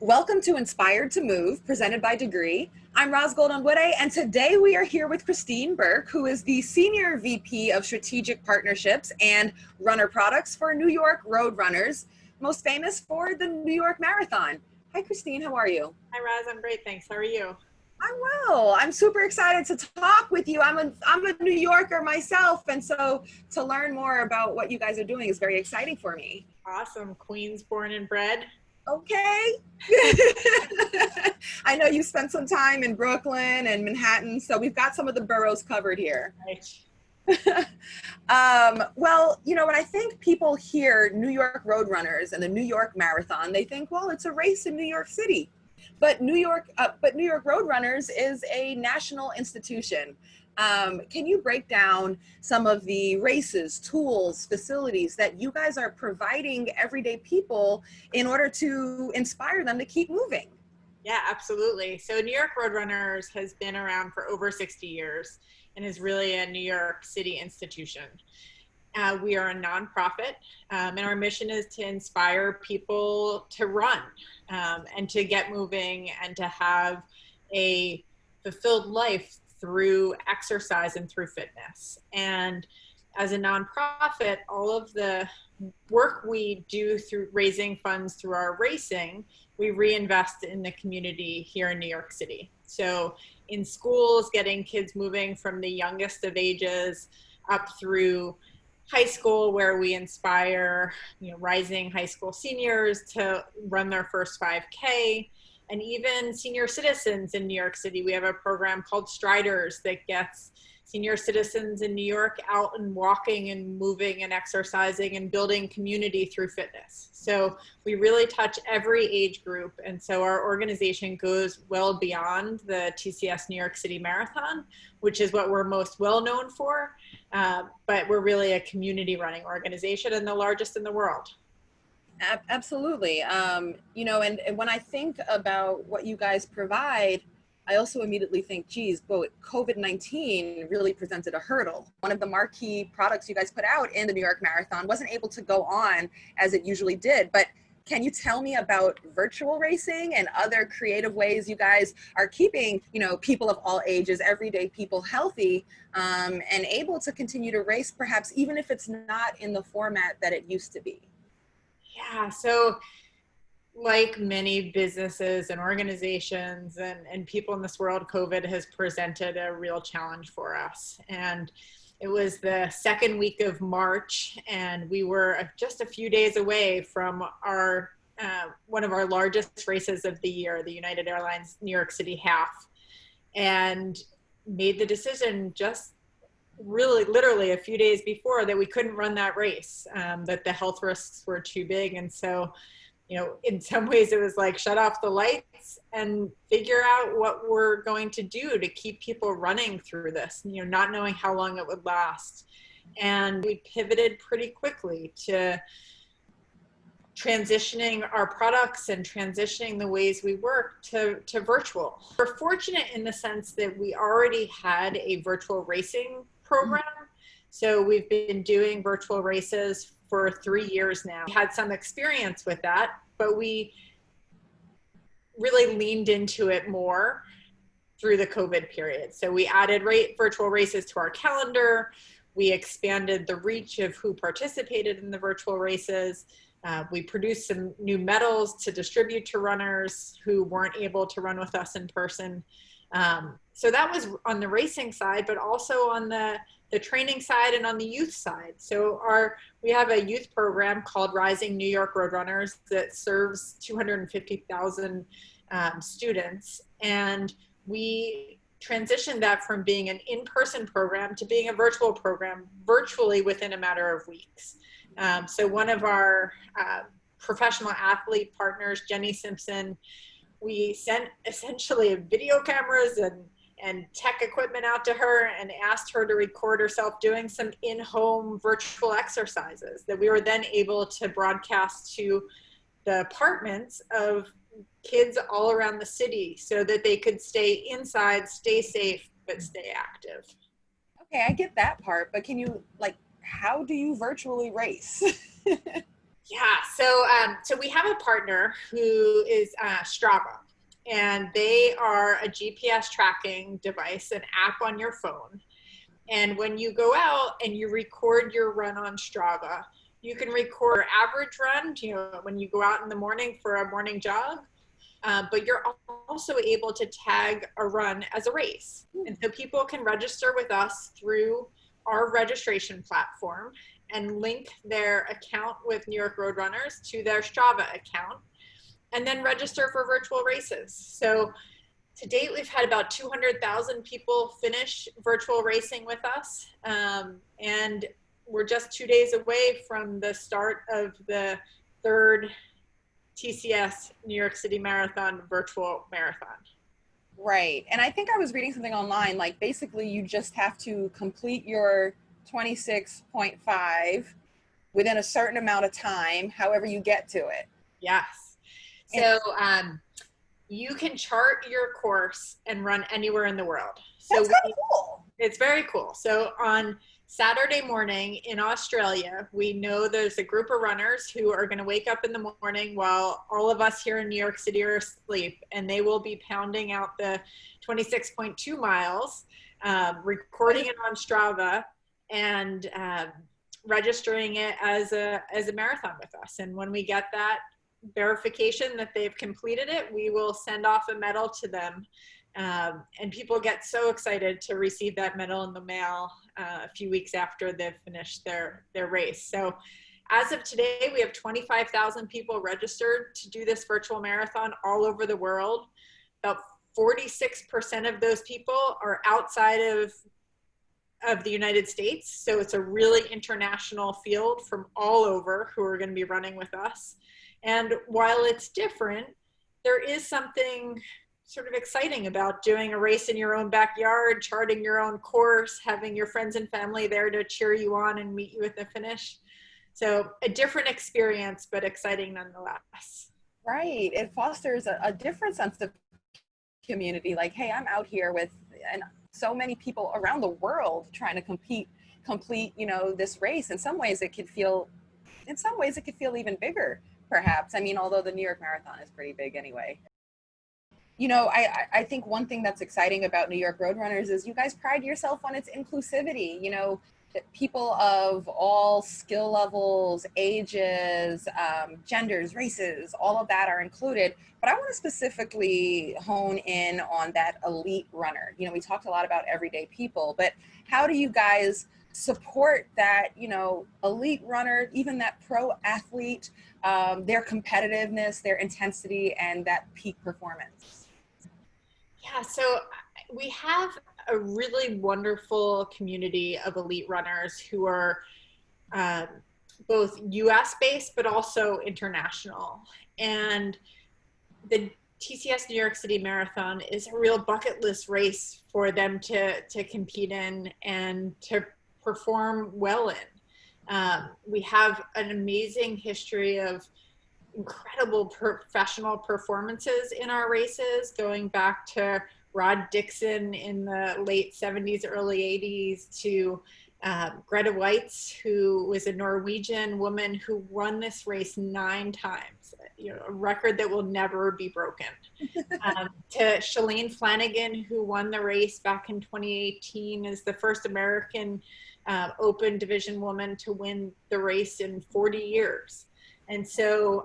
Welcome to Inspired to Move, presented by Degree. I'm Ros Gold-Onwude, and today we are here with Christine Burke, who is the Senior VP of Strategic Partnerships and Runner Products for New York Road Runners, most famous for the New York Marathon. Hi, Christine. How are you? Hi, Ros. I'm great. Thanks. How are you? I'm well. I'm super excited to talk with you. I'm a New Yorker myself, and so to learn more about what you guys are doing is very exciting for me. Awesome. Queens born and bred. Okay. I know you spent some time in Brooklyn and Manhattan, so we've got some of the boroughs covered here. Right. Well, when I think people hear New York Road Runners and the New York Marathon, they think, well, it's a race in New York City. But New York Road Runners is a national institution. Can you break down some of the races, tools, facilities that you guys are providing everyday people in order to inspire them to keep moving? Yeah, absolutely. So New York Road Runners has been around for over 60 years and is really a New York City institution. We are a nonprofit, and our mission is to inspire people to run and to get moving and to have a fulfilled life through exercise and through fitness. And as a nonprofit, all of the work we do through raising funds through our racing, we reinvest in the community here in New York City. So in schools, getting kids moving from the youngest of ages up through high school, where we inspire rising high school seniors to run their first 5K, and even senior citizens in New York City. We have a program called Striders that gets senior citizens in New York out and walking and moving and exercising and building community through fitness. So we really touch every age group. And so our organization goes well beyond the TCS New York City Marathon, which is what we're most well known for. But we're really a community running organization and the largest in the world. Absolutely. And when I think about what you guys provide, I also immediately think, geez, but COVID-19 really presented a hurdle. One of the marquee products you guys put out in the New York Marathon wasn't able to go on as it usually did. But can you tell me about virtual racing and other creative ways you guys are keeping, people of all ages, everyday people healthy and able to continue to race, perhaps even if it's not in the format that it used to be? Yeah, so like many businesses and organizations and people in this world, COVID has presented a real challenge for us. And it was the second week of March, and we were just a few days away from our one of our largest races of the year, the United Airlines New York City Half, and made the decision just really literally a few days before that we couldn't run that race, that the health risks were too big. And so, in some ways it was like shut off the lights and figure out what we're going to do to keep people running through this, not knowing how long it would last. And we pivoted pretty quickly to transitioning our products and transitioning the ways we work to virtual. We're fortunate in the sense that we already had a virtual racing program. So we've been doing virtual races for 3 years now. We had some experience with that, but we really leaned into it more through the COVID period. So we added virtual races to our calendar. We expanded the reach of who participated in the virtual races. We produced some new medals to distribute to runners who weren't able to run with us in person. So that was on the racing side, but also on the training side and on the youth side. So we have a youth program called Rising New York Road Runners that serves 250,000 students. And we transitioned that from being an in-person program to being a virtual program virtually within a matter of weeks. So one of our professional athlete partners, Jenny Simpson, we sent essentially video cameras and tech equipment out to her and asked her to record herself doing some in-home virtual exercises that we were then able to broadcast to the apartments of kids all around the city so that they could stay inside, stay safe, but stay active. Okay, I get that part, but can you, how do you virtually race? Yeah, so we have a partner who is Strava, and they are a GPS tracking device, an app on your phone. And when you go out and you record your run on Strava, you can record your average run, you know, when you go out in the morning for a morning jog, but you're also able to tag a run as a race. And so people can register with us through our registration platform and link their account with New York Roadrunners to their Strava account, and then register for virtual races. So to date, we've had about 200,000 people finish virtual racing with us. And we're just 2 days away from the start of the third TCS New York City Marathon virtual marathon. Right. And I think I was reading something online, like basically you just have to complete your 26.5 within a certain amount of time, however you get to it. Yes. So you can chart your course and run anywhere in the world. So that's kind of cool. It's very cool. So on Saturday morning in Australia, we know there's a group of runners who are going to wake up in the morning while all of us here in New York City are asleep, and they will be pounding out the 26.2 miles, recording it on Strava, and registering it as a marathon with us. And when we get that verification that they've completed it, we will send off a medal to them. And people get so excited to receive that medal in the mail a few weeks after they've finished their race. So as of today, we have 25,000 people registered to do this virtual marathon all over the world. About 46% of those people are outside of the United States. So it's a really international field from all over who are going to be running with us. And while it's different, there is something sort of exciting about doing a race in your own backyard, charting your own course, having your friends and family there to cheer you on and meet you at the finish. So a different experience, but exciting nonetheless. Right. It fosters a different sense of community. Like, hey, I'm out here with and so many people around the world trying to complete, you know, this race. In some ways it could feel even bigger, perhaps. I mean, although the New York Marathon is pretty big anyway. You know, I think one thing that's exciting about New York Roadrunners is you guys pride yourself on its inclusivity. You know, that people of all skill levels, ages, genders, races, all of that are included. But I want to specifically hone in on that elite runner. You know, we talked a lot about everyday people, but how do you guys support that, you know, elite runner, even that pro athlete, their competitiveness, their intensity, and that peak performance? Yeah, so we have a really wonderful community of elite runners who are both US based, but also international. And the TCS New York City Marathon is a real bucket list race for them to compete in and to perform well in. We have an amazing history of incredible professional performances in our races, going back to Rod Dixon in the late 70s, early 80s, to Greta Weitz, who was a Norwegian woman who won this race 9 times, you know, a record that will never be broken. To Shalane Flanagan, who won the race back in 2018 as the first American open division woman to win the race in 40 years. And so,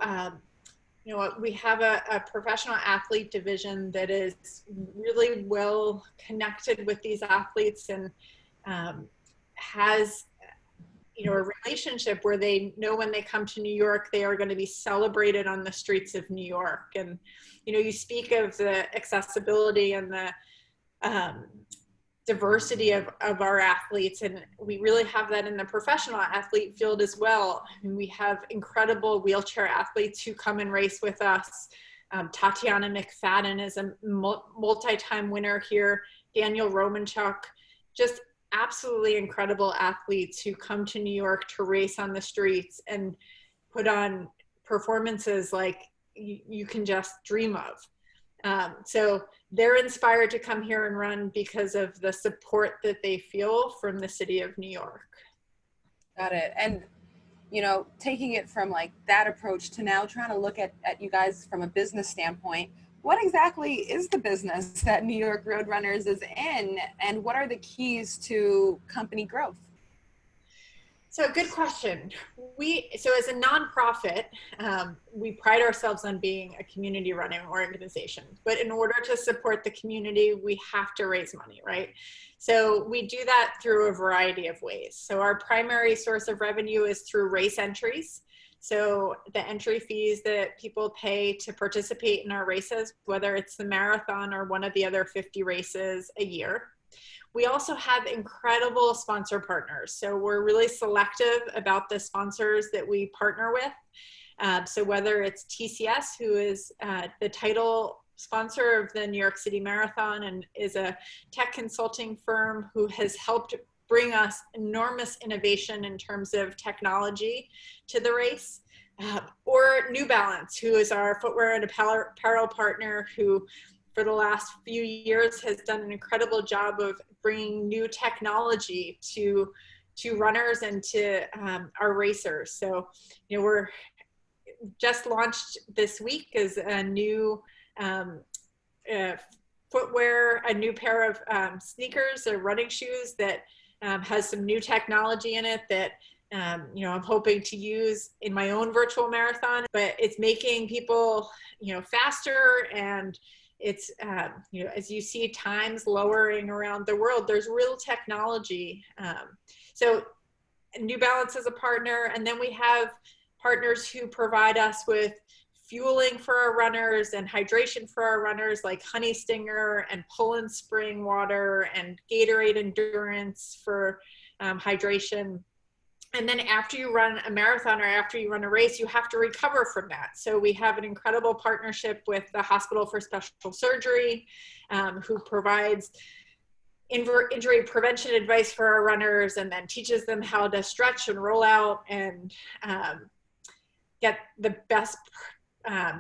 you know, we have a professional athlete division that is really well connected with these athletes and has, you know, a relationship where they know when they come to New York, they are going to be celebrated on the streets of New York. And, you know, you speak of the accessibility and the diversity of our athletes, and we really have that in the professional athlete field as well. And we have incredible wheelchair athletes who come and race with us. Tatiana McFadden is a multi-time winner here. Daniel Romanchuk, just absolutely incredible athletes who come to New York to race on the streets and put on performances like you can just dream of. So they're inspired to come here and run because of the support that they feel from the city of New York. Got it. And you know, taking it from like that approach to now trying to look at you guys from a business standpoint, what exactly is the business that New York Roadrunners is in, and what are the keys to company growth? So good question. So as a nonprofit, we pride ourselves on being a community running organization, but in order to support the community, we have to raise money, right? So we do that through a variety of ways. So our primary source of revenue is through race entries. So the entry fees that people pay to participate in our races, whether it's the marathon or one of the other 50 races a year. We also have incredible sponsor partners. So we're really selective about the sponsors that we partner with. So whether it's TCS, who is the title sponsor of the New York City Marathon and is a tech consulting firm who has helped bring us enormous innovation in terms of technology to the race. Or New Balance, who is our footwear and apparel partner, who for the last few years has done an incredible job of bringing new technology to runners and to our racers. So, you know, we're just launched this week as a new footwear, a new pair of sneakers or running shoes that has some new technology in it that you know, I'm hoping to use in my own virtual marathon, but it's making people, you know, faster, and it's, you know, as you see times lowering around the world, there's real technology. So New Balance is a partner, and then we have partners who provide us with fueling for our runners and hydration for our runners, like Honey Stinger and Pull & Spring water and Gatorade Endurance for hydration. And then after you run a marathon or after you run a race, you have to recover from that. So we have an incredible partnership with the Hospital for Special Surgery, who provides injury prevention advice for our runners and then teaches them how to stretch and roll out and get the best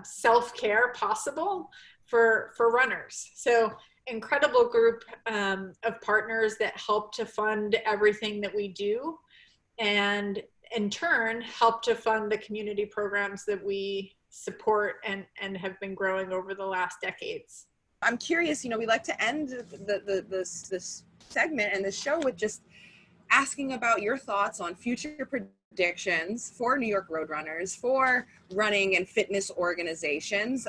self-care possible for runners. So incredible group of partners that help to fund everything that we do, and in turn help to fund the community programs that we support and have been growing over the last decades. I'm curious, you know, we like to end this segment and this show with just asking about your thoughts on future predictions for New York Roadrunners, for running and fitness organizations.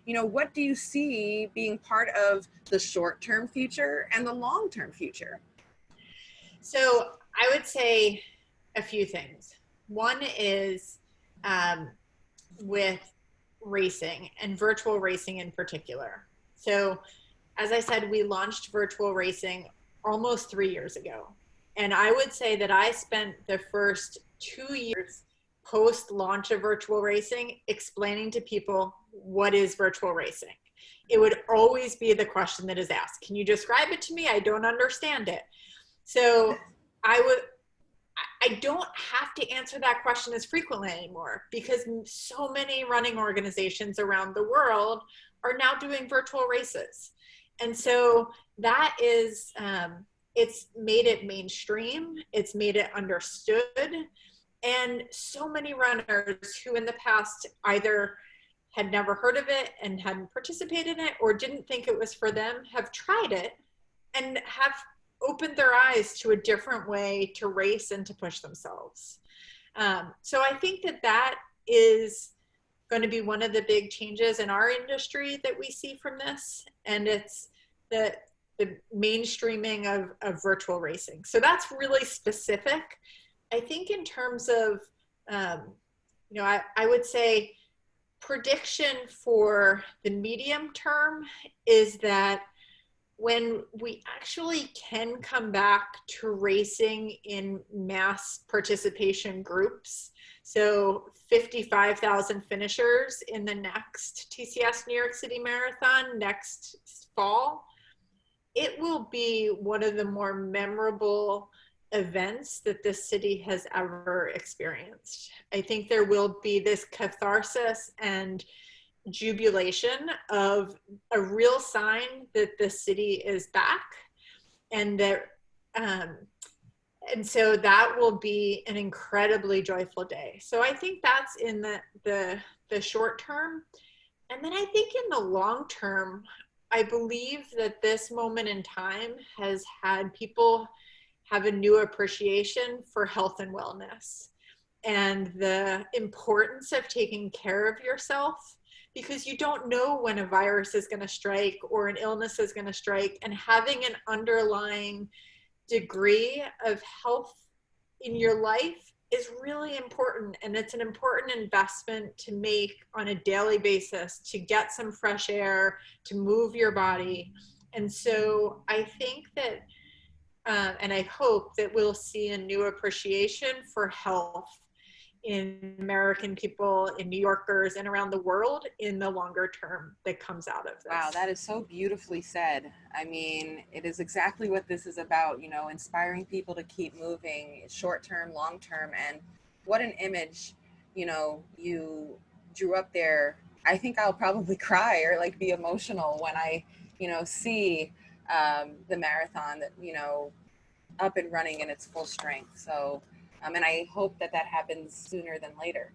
You know, what do you see being part of the short-term future and the long-term future? So I would say a few things. One is with racing and virtual racing in particular. So as I said, we launched virtual racing almost 3 years ago. And I would say that I spent the first 2 years post-launch of virtual racing explaining to people what is virtual racing. It would always be the question that is asked. Can you describe it to me? I don't understand it. So I don't have to answer that question as frequently anymore, because so many running organizations around the world are now doing virtual races. And so that is, it's made it mainstream, it's made it understood. And so many runners who in the past either had never heard of it and hadn't participated in it or didn't think it was for them have tried it and have opened their eyes to a different way to race and to push themselves. So I think that that is going to be one of the big changes in our industry that we see from this. And it's the mainstreaming of virtual racing. So that's really specific. I think in terms of, you know, I would say prediction for the medium term is that when we actually can come back to racing in mass participation groups, so 55,000 finishers in the next TCS New York City Marathon next fall, it will be one of the more memorable events that this city has ever experienced. I think there will be this catharsis and jubilation of a real sign that the city is back, and that And so that will be an incredibly joyful day. So I think that's in the short term. And then I think in the long term, I believe that this moment in time has had people have a new appreciation for health and wellness and the importance of taking care of yourself, because you don't know when a virus is going to strike or an illness is going to strike, and having an underlying degree of health in your life is really important. And it's an important investment to make on a daily basis, to get some fresh air, to move your body. And so I think that, and I hope that we'll see a new appreciation for health in American people, in New Yorkers, and around the world in the longer term that comes out of this. Wow, that is so beautifully said. I mean, it is exactly what this is about, you know, inspiring people to keep moving, short term, long term. And what an image, you know, you drew up there. I think I'll probably cry or like be emotional when I, you know, see the marathon that, you know, up and running in its full strength. So, and I hope that that happens sooner than later.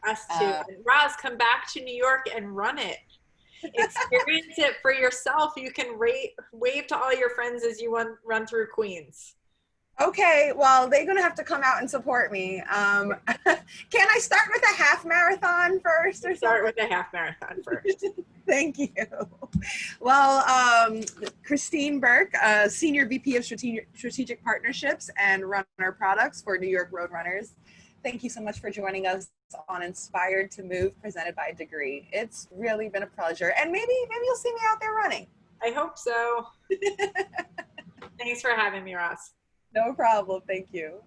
Us too. Ros, come back to New York and run it. Experience it for yourself. You can wave to all your friends as you run through Queens. Okay, well, they're going to have to come out and support me. Can I start with a half marathon first? Or start with a half marathon first. Thank you. Well, Christine Burke, Senior VP of Strategic Partnerships and Runner Products for New York Roadrunners. Thank you so much for joining us on Inspired to Move, presented by Degree. It's really been a pleasure. And maybe you'll see me out there running. I hope so. Thanks for having me, Ros. No problem. Thank you.